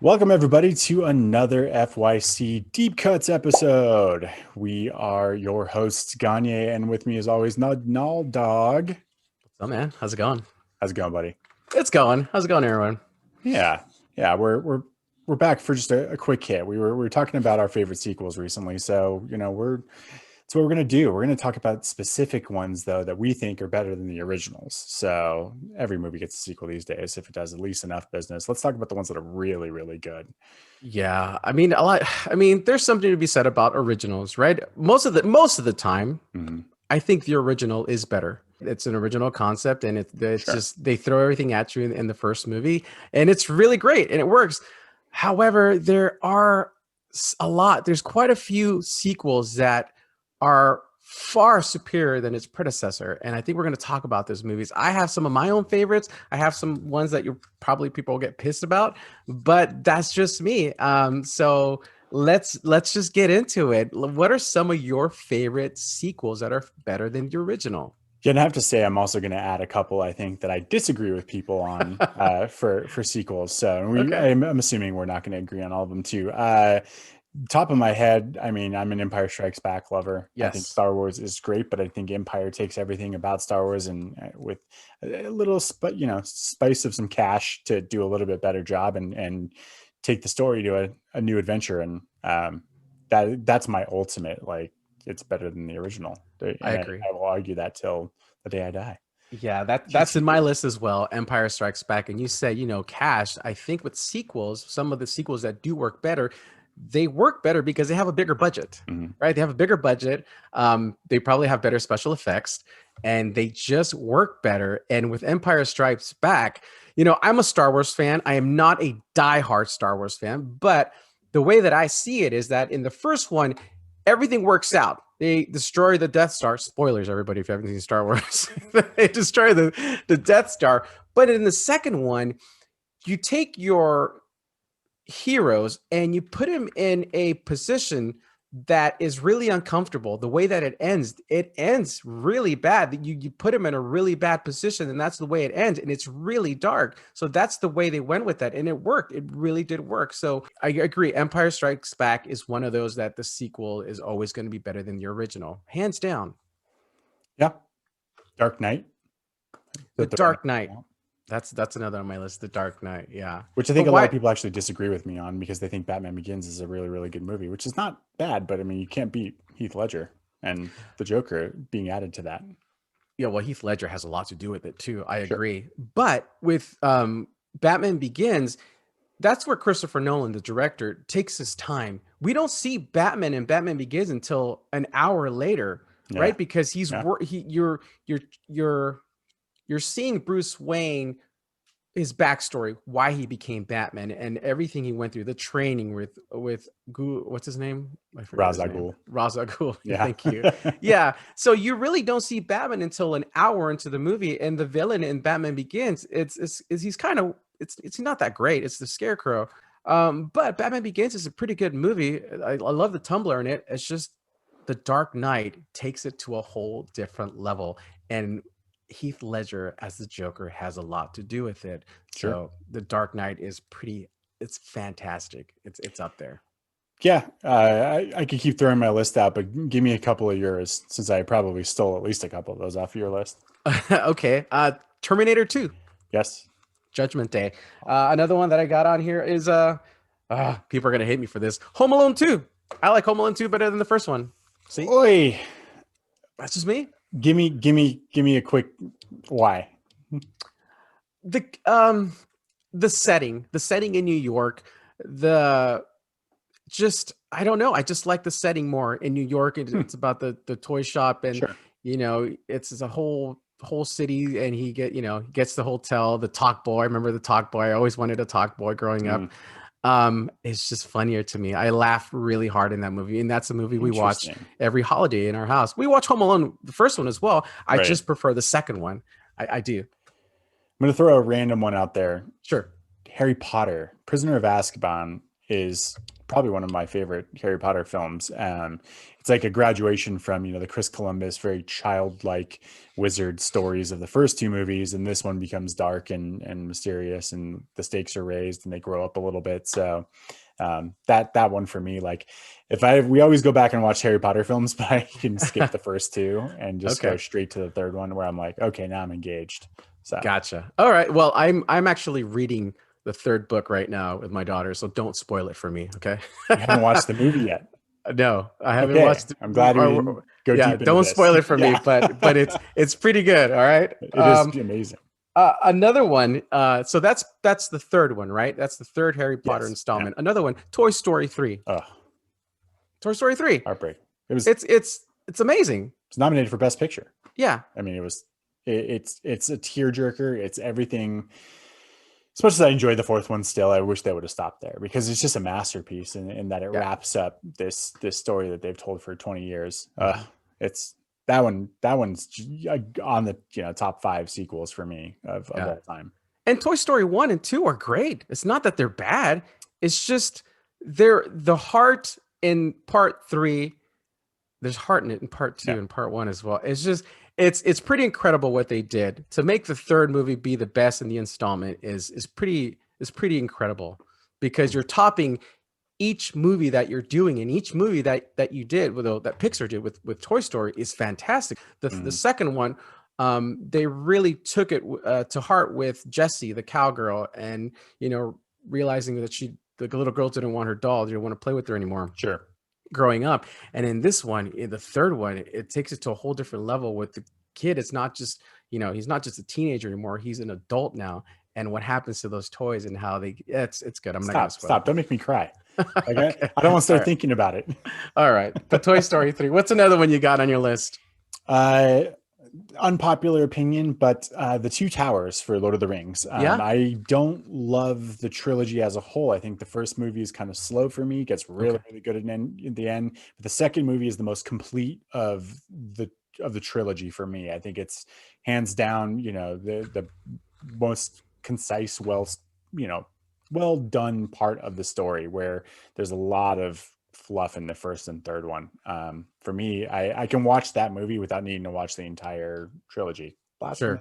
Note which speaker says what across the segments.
Speaker 1: Welcome, everybody, to another FYC Deep Cuts episode. We are your hosts, Gagne, and with me, as always, Null Dog.
Speaker 2: What's up, man? How's it going?
Speaker 1: How's it going, buddy?
Speaker 2: It's going. How's it going, everyone?
Speaker 1: Yeah, we're back for just a quick hit. We were talking about our favorite sequels recently, so that's what we're gonna do. We're gonna talk about specific ones though that we think are better than the originals. So every movie gets a sequel these days if it does at least enough business. Let's talk about the ones that are really, really good.
Speaker 2: Yeah, I mean, a lot. I mean, there's something to be said about originals, right? Most of the time,
Speaker 1: Mhm.
Speaker 2: I think the original is better. It's an original concept, and it's
Speaker 1: Sure.
Speaker 2: just they throw everything at you in the first movie, and it's really great and it works. However, there are a lot. There's quite a few sequels that are far superior than its predecessor, and I think we're going to talk about those movies. I have some of my own favorites. I have some ones that you probably people will get pissed about, but that's just me. So let's just get into it. What are some of your favorite sequels that are better than the original?
Speaker 1: Yeah, and I have to say, I'm also going to add a couple I think that I disagree with people on for sequels. So
Speaker 2: Okay.
Speaker 1: I'm assuming we're not going to agree on all of them too. Top of my head, I mean, I'm an Empire Strikes Back lover. I think
Speaker 2: Yes.
Speaker 1: Star Wars is great, but I think Empire takes everything about Star Wars and with a little, spice of some cash to do a little bit better job and take the story to a new adventure. And that's my ultimate. Like, it's better than the original,
Speaker 2: I
Speaker 1: and
Speaker 2: agree.
Speaker 1: I will argue that till the day I die.
Speaker 2: Yeah, that's in my list as well. Empire Strikes Back, and you said, cash. I think with sequels, some of the sequels that do work better, they work better because they have a bigger budget,
Speaker 1: Mhm.
Speaker 2: right? They have a bigger budget. They probably have better special effects, and they just work better. And with Empire Strikes Back, I'm a Star Wars fan. I am not a diehard Star Wars fan, but the way that I see it is that in the first one, everything works out. They destroy the Death Star. Spoilers, everybody, if you haven't seen Star Wars. They destroy the Death Star. But in the second one, you take your heroes and you put him in a position that is really uncomfortable. The way that it ends really bad. You put him in a really bad position, and that's the way it ends, and it's really dark. So that's the way they went with that, and it worked. It really did work. So I agree. Empire Strikes Back is one of those that the sequel is always going to be better than the original, hands down.
Speaker 1: Yeah, Dark Knight,
Speaker 2: The
Speaker 1: the third one,
Speaker 2: Dark Knight.
Speaker 1: yeah.
Speaker 2: That's another on my list. The Dark Knight. Yeah,
Speaker 1: Which I
Speaker 2: but
Speaker 1: think a lot of
Speaker 2: why?
Speaker 1: people actually disagree with me on because they think Batman Begins is a really, really good movie, which is not bad, but I mean, you can't beat Heath Ledger and the Joker being added to that.
Speaker 2: Yeah, well, Heath Ledger has a lot to do with it too. I
Speaker 1: Sure.
Speaker 2: agree. But with Batman Begins, that's where Christopher Nolan, the director, takes his time. We don't see Batman in Batman Begins until an hour later,
Speaker 1: Yeah.
Speaker 2: right? Because
Speaker 1: Yeah.
Speaker 2: you're you're seeing Bruce Wayne, his backstory, why he became Batman, and everything he went through, the training with what's his name? I forgot
Speaker 1: Ra's
Speaker 2: his
Speaker 1: al
Speaker 2: name.
Speaker 1: Ghul.
Speaker 2: Ra's al Ghul.
Speaker 1: Yeah.
Speaker 2: Thank you. Yeah. So you really don't see Batman until an hour into the movie, and the villain in Batman Begins, it's he's kind of it's not that great. It's the Scarecrow. But Batman Begins is a pretty good movie. I love the Tumblr in it. It's just the Dark Knight takes it to a whole different level, and Heath Ledger as the Joker has a lot to do with it.
Speaker 1: Sure.
Speaker 2: So the Dark Knight is it's fantastic. It's up there.
Speaker 1: Yeah. I could keep throwing my list out, but give me a couple of yours since I probably stole at least a couple of those off of your list.
Speaker 2: Okay. Terminator 2,
Speaker 1: Yes.
Speaker 2: Judgment Day. Another one that I got on here is people are gonna hate me for this. Home Alone 2. I like Home Alone 2 better than the first one. See?
Speaker 1: Oi.
Speaker 2: That's just me.
Speaker 1: Give me a quick why.
Speaker 2: The the setting in New York, the just I don't know. I just like the setting more in New York. It's about the toy shop, and
Speaker 1: Sure.
Speaker 2: it's a whole city, and gets the hotel. The talk boy. I remember the talk boy. I always wanted a talk boy growing up.
Speaker 1: Mm,
Speaker 2: It's just funnier to me. I laugh really hard in that movie, and that's a movie we watch
Speaker 1: interesting.
Speaker 2: every holiday in our house. We watch Home Alone, the first one as well. I
Speaker 1: Right.
Speaker 2: just prefer the second one. I do.
Speaker 1: I'm going to throw a random one out there.
Speaker 2: Sure.
Speaker 1: Harry Potter, Prisoner of Azkaban is probably one of my favorite Harry Potter films. It's like a graduation from, the Chris Columbus, very childlike wizard stories of the first two movies. And this one becomes dark and mysterious, and the stakes are raised and they grow up a little bit. So that one for me, like we always go back and watch Harry Potter films, but I can skip the first two and just go straight to the third one where I'm like, okay, now I'm engaged. So
Speaker 2: Gotcha. All right. Well, I'm actually reading the third book right now with my daughter, so don't spoil it for me, okay?
Speaker 1: you haven't watched the movie yet.
Speaker 2: No, I haven't
Speaker 1: Okay,
Speaker 2: watched.
Speaker 1: I'm glad we didn't go
Speaker 2: Yeah,
Speaker 1: deep into
Speaker 2: don't
Speaker 1: this.
Speaker 2: spoil it for me,
Speaker 1: Yeah.
Speaker 2: but it's pretty good. All right.
Speaker 1: It is amazing.
Speaker 2: Another one. So that's the third one, right? That's the third Harry Potter installment. Yeah. Another one, Toy Story 3. Toy Story 3.
Speaker 1: Heartbreak.
Speaker 2: It's amazing.
Speaker 1: It's nominated for Best Picture.
Speaker 2: Yeah.
Speaker 1: I mean, it's a tearjerker. It's everything. As much as I enjoyed the fourth one, still, I wish they would have stopped there, because it's just a masterpiece in that it wraps up this story that they've told for 20 years. It's that one's on the top 5 sequels for me of all time.
Speaker 2: And Toy Story 1 and 2 are great. It's not that they're bad. It's just the heart in part 3. There's heart in it in part 2 and part 1 as well. It's just it's pretty incredible what they did to make the third movie be the best in the installment is pretty incredible, because you're topping each movie that you're doing, and each movie that you did that Pixar did with Toy Story is fantastic. The second one, they really took it to heart with Jessie, the cowgirl, and realizing that the little girl didn't want her doll, didn't want to play with her anymore.
Speaker 1: Sure.
Speaker 2: Growing up. And in this one, in the third one, it takes it to a whole different level with the kid. It's not just, he's not just a teenager anymore. He's an adult now. And what happens to those toys and how it's good. I'm not going to
Speaker 1: stop. Don't make me cry. Okay? I don't want to start thinking about it.
Speaker 2: All right. But Toy Story 3, what's another one you got on your list?
Speaker 1: Unpopular opinion, but the Two Towers for Lord of the Rings. I don't love the trilogy as a whole. I think the first movie is kind of slow for me. It gets really good in the end. But the second movie is the most complete of the trilogy for me. I think it's hands down, the most concise, well done part of the story, where there's a lot of fluff in the first and third one. For me, I can watch that movie without needing to watch the entire trilogy. Sure.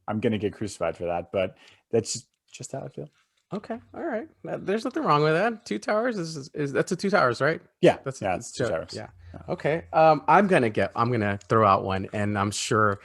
Speaker 1: I'm gonna get crucified for that, but that's just how I feel.
Speaker 2: Okay, all right. There's nothing wrong with that. Two Towers is that's a Two Towers, right?
Speaker 1: Yeah, it's Two Towers.
Speaker 2: Yeah. Okay. I'm gonna throw out one, and I'm sure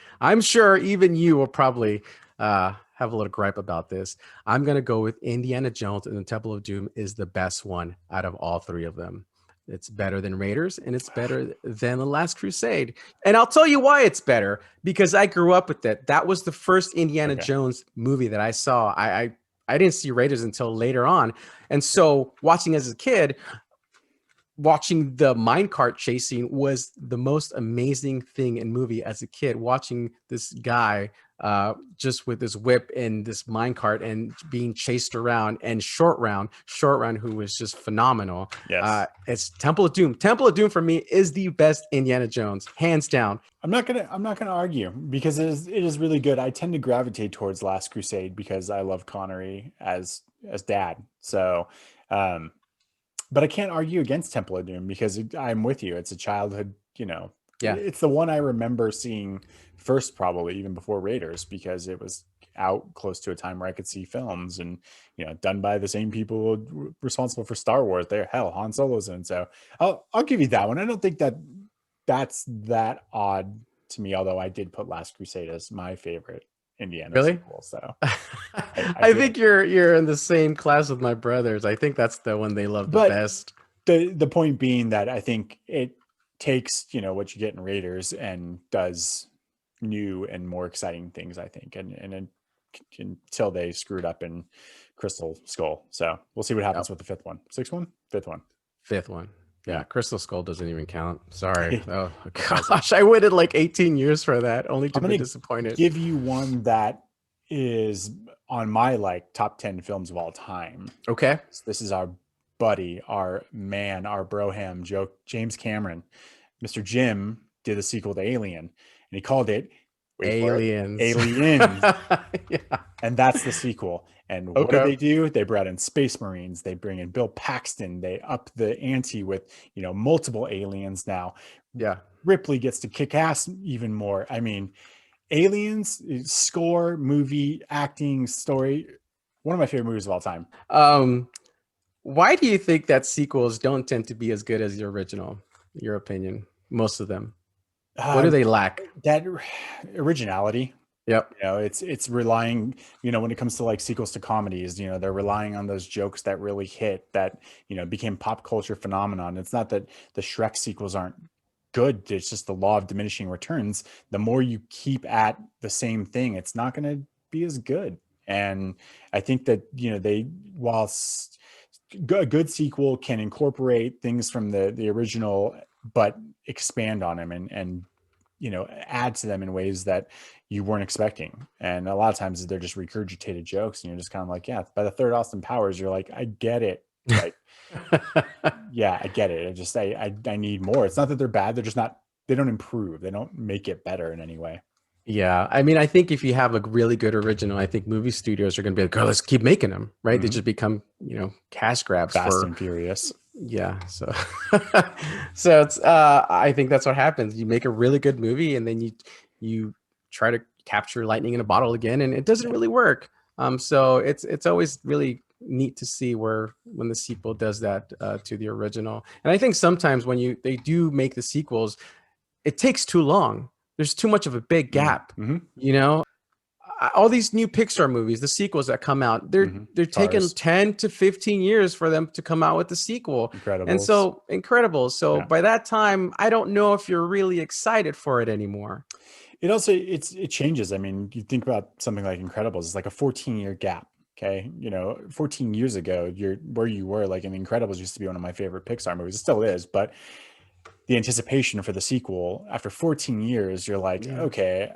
Speaker 2: even you will probably have a little gripe about this. I'm gonna go with Indiana Jones and the Temple of Doom is the best one out of all 3 of them. It's better than Raiders, and it's better than The Last Crusade. And I'll tell you why it's better, because I grew up with it. That was the first Indiana Jones movie that I saw. I didn't see Raiders until later on. And so watching as a kid, watching the minecart chasing was the most amazing thing in movie as a kid. Watching this guy just with this whip and this minecart and being chased around, and short round, who was just phenomenal.
Speaker 1: Yes.
Speaker 2: It's Temple of Doom. Temple of Doom for me is the best Indiana Jones, hands down.
Speaker 1: I'm not gonna argue, because it is really good. I tend to gravitate towards Last Crusade because I love Connery as dad. So, but I can't argue against Temple of Doom, because I'm with you. It's a childhood, it's the one I remember seeing first, probably even before Raiders, because it was out close to a time where I could see films and, done by the same people responsible for Star Wars. Han Solo's in. So I'll give you that one. I don't think that's that odd to me, although I did put Last Crusade as my favorite Indiana sequel. So
Speaker 2: I think you're in the same class with my brothers. I think that's the one they love the best.
Speaker 1: The point being that I think it takes, what you get in Raiders and does new and more exciting things, I think, and until they screwed up in Crystal Skull. So we'll see what happens with the fifth one. Fifth one.
Speaker 2: Yeah, Crystal Skull doesn't even count. Sorry. Oh gosh, I waited like 18 years for that, only to be disappointed.
Speaker 1: Give you one that is on my top 10 films of all time.
Speaker 2: Okay.
Speaker 1: So this is our buddy, our man, our broham, James Cameron. Mr. Jim did the sequel to Alien, and he called it
Speaker 2: Aliens.
Speaker 1: Yeah. And that's the sequel. And what
Speaker 2: Okay.
Speaker 1: do? They brought in Space Marines. They bring in Bill Paxton. They up the ante with, multiple aliens now.
Speaker 2: Yeah.
Speaker 1: Ripley gets to kick ass even more. I mean, Aliens, score, movie, acting, story, one of my favorite movies of all time.
Speaker 2: Um, why do you think that sequels don't tend to be as good as the original? Your opinion, most of them. What do
Speaker 1: Uh,
Speaker 2: they lack?
Speaker 1: that originality.
Speaker 2: Yep.
Speaker 1: It's relying, when it comes to like sequels to comedies, they're relying on those jokes that really hit, that, became pop culture phenomenon. It's not that the Shrek sequels aren't good. It's just the law of diminishing returns. The more you keep at the same thing, it's not going to be as good. And I think that, whilst a good sequel can incorporate things from the original, but expand on them and add to them in ways that you weren't expecting. And a lot of times they're just regurgitated jokes, and you're just kind of like, yeah, by the third Austin Powers, you're like, I get it. Like, yeah, I get it. I need more. It's not that they're bad. They're just not, they don't improve. They don't make it better in any way.
Speaker 2: Yeah, I mean, I think if you have a really good original, I think movie studios are going to be like, "Oh, let's keep making them," right? They just become, cash grabs
Speaker 1: Fast
Speaker 2: for,
Speaker 1: and Furious.
Speaker 2: yeah. So, so it's, I think that's what happens. You make a really good movie, and then you try to capture lightning in a bottle again, and it doesn't really work. So it's always really neat to see when the sequel does that to the original. And I think sometimes when they do make the sequels, it takes too long. There's too much of a big gap,
Speaker 1: Mm-hmm.
Speaker 2: you know? All these new Pixar movies, the sequels that come out, they're taking
Speaker 1: Cars,
Speaker 2: 10 to 15 years for them to come out with the sequel. And
Speaker 1: Incredibles.
Speaker 2: so incredible. So
Speaker 1: Yeah.
Speaker 2: by that time, I don't know if you're really excited for it anymore.
Speaker 1: It also, it changes. I mean, you think about something like Incredibles, it's like a 14-year gap. Okay. 14 years ago, you're where you were. Like, in Incredibles used to be one of my favorite Pixar movies. It still is, but the anticipation for the sequel after 14 years, you're like,
Speaker 2: Yeah.
Speaker 1: okay,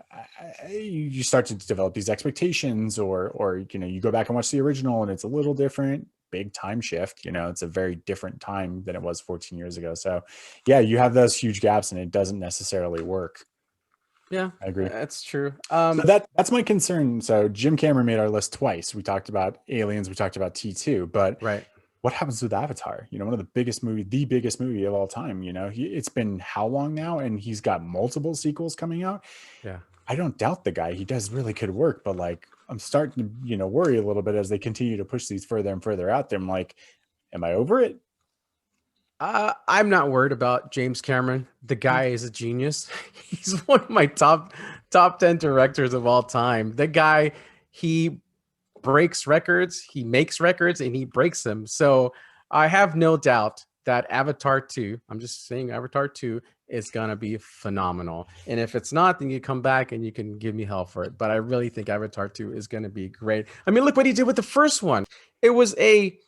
Speaker 1: you start to develop these expectations, or you go back and watch the original and it's a little different. Big time shift. It's a very different time than it was 14 years ago. So yeah, you have those huge gaps and it doesn't necessarily work.
Speaker 2: Yeah,
Speaker 1: I agree.
Speaker 2: that's true.
Speaker 1: So that's my concern. So Jim Cameron made our list twice. We talked about Aliens, we talked about T2, but
Speaker 2: Right.
Speaker 1: what happens with Avatar? One of the biggest movie of all time. It's been how long now, and he's got multiple sequels coming out.
Speaker 2: Yeah.
Speaker 1: I don't doubt the guy; he does really good work. But like, I'm starting to worry a little bit as they continue to push these further and further out there. I'm like, am I over it?
Speaker 2: I'm not worried about James Cameron. The guy is a genius. He's one of my top 10 directors of all time. The guy, he breaks records, he makes records, and he breaks them. So I have no doubt that Avatar 2, I'm just saying Avatar 2 is gonna be phenomenal. And if it's not, then you come back and you can give me hell for it. But I really think Avatar 2 is gonna be great. I mean, look what he did with the first one. It was a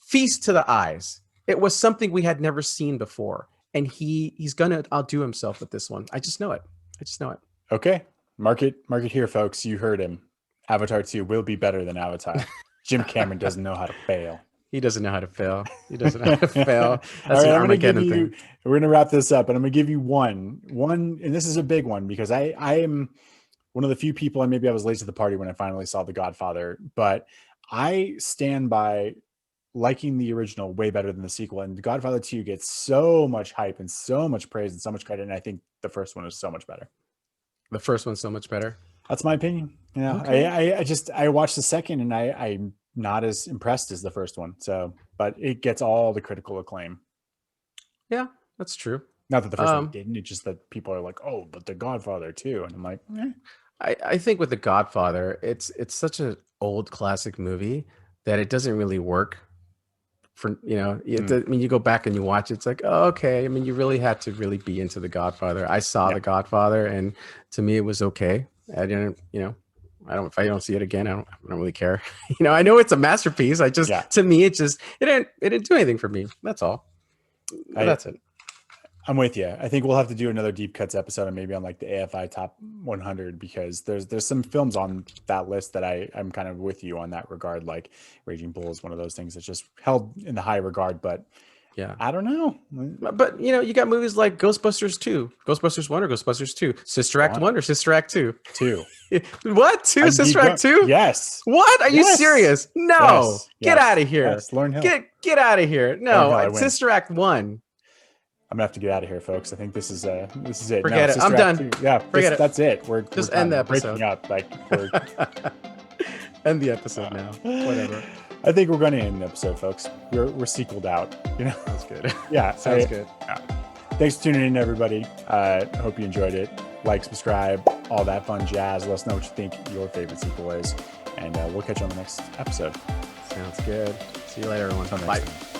Speaker 2: feast to the eyes. It was something we had never seen before. And he's gonna outdo himself with this one. I just know it. I just know it.
Speaker 1: Okay, mark it here, folks. You heard him. Avatar 2 will be better than Avatar. Jim Cameron doesn't know how to fail.
Speaker 2: He doesn't know how to fail. He doesn't know how to fail. That's
Speaker 1: All right,
Speaker 2: an
Speaker 1: I'm going to give
Speaker 2: Armageddon
Speaker 1: you,
Speaker 2: thing.
Speaker 1: we're going to wrap this up, and I'm going to give you one, and this is a big one because I am one of the few people, and maybe I was late to the party when I finally saw The Godfather, but I stand by liking the original way better than the sequel. And The Godfather 2 gets so much hype and so much praise and so much credit. And I think the first one is so much better.
Speaker 2: The first one's so much better.
Speaker 1: That's my opinion. Yeah.
Speaker 2: Okay.
Speaker 1: I watched the second and I'm not as impressed as the first one. So, but it gets all the critical acclaim.
Speaker 2: Yeah, that's true.
Speaker 1: Not that the first one didn't. It's just that people are like, oh, but The Godfather too. And I'm like, eh.
Speaker 2: I think with The Godfather, it's such an old classic movie that it doesn't really work for, I mean, you go back and you watch it, it's like, oh, okay. I mean, you really had to really be into The Godfather. I saw The Godfather, and to me, it was okay. I didn't, if I don't see it again, I don't really care. I know it's a masterpiece. To me, it didn't do anything for me. That's all. That's it.
Speaker 1: I'm with you. I think we'll have to do another deep cuts episode, and maybe on like the AFI top 100, because there's some films on that list that I'm kind of with you on that regard. Like Raging Bull is one of those things that's just held in the high regard, but
Speaker 2: Yeah.
Speaker 1: I don't know.
Speaker 2: But you know, you got movies like Ghostbusters 2, Ghostbusters 1 or Ghostbusters 2, Sister Act 1 or Sister Act 2.
Speaker 1: 2.
Speaker 2: What? 2? Sister Act 2?
Speaker 1: Yes.
Speaker 2: What? Are you
Speaker 1: Yes.
Speaker 2: serious? No.
Speaker 1: Yes.
Speaker 2: Get out of here.
Speaker 1: Yes. Lauren Hill.
Speaker 2: Get out of here.
Speaker 1: Lauren
Speaker 2: No.
Speaker 1: Hill, I win.
Speaker 2: Sister Act 1.
Speaker 1: I'm gonna have to get out of here, folks. I think this is it.
Speaker 2: Forget it.
Speaker 1: Sister
Speaker 2: I'm
Speaker 1: Act
Speaker 2: done.
Speaker 1: 2. Yeah,
Speaker 2: Forget it.
Speaker 1: That's it. We're
Speaker 2: Just
Speaker 1: done.
Speaker 2: end the episode.
Speaker 1: Breaking up. Like we're
Speaker 2: End the episode now. Whatever.
Speaker 1: I think we're gonna end the episode, folks. We're sequeled out. You know.
Speaker 2: Sounds good.
Speaker 1: Yeah.
Speaker 2: Sounds good.
Speaker 1: Yeah. Thanks for tuning in, everybody. Hope you enjoyed it. Like, subscribe, all that fun jazz. Let us know what you think your favorite sequel is, and we'll catch you on the next episode.
Speaker 2: Sounds good. See you later, everyone.
Speaker 1: Until next
Speaker 2: Bye.
Speaker 1: time.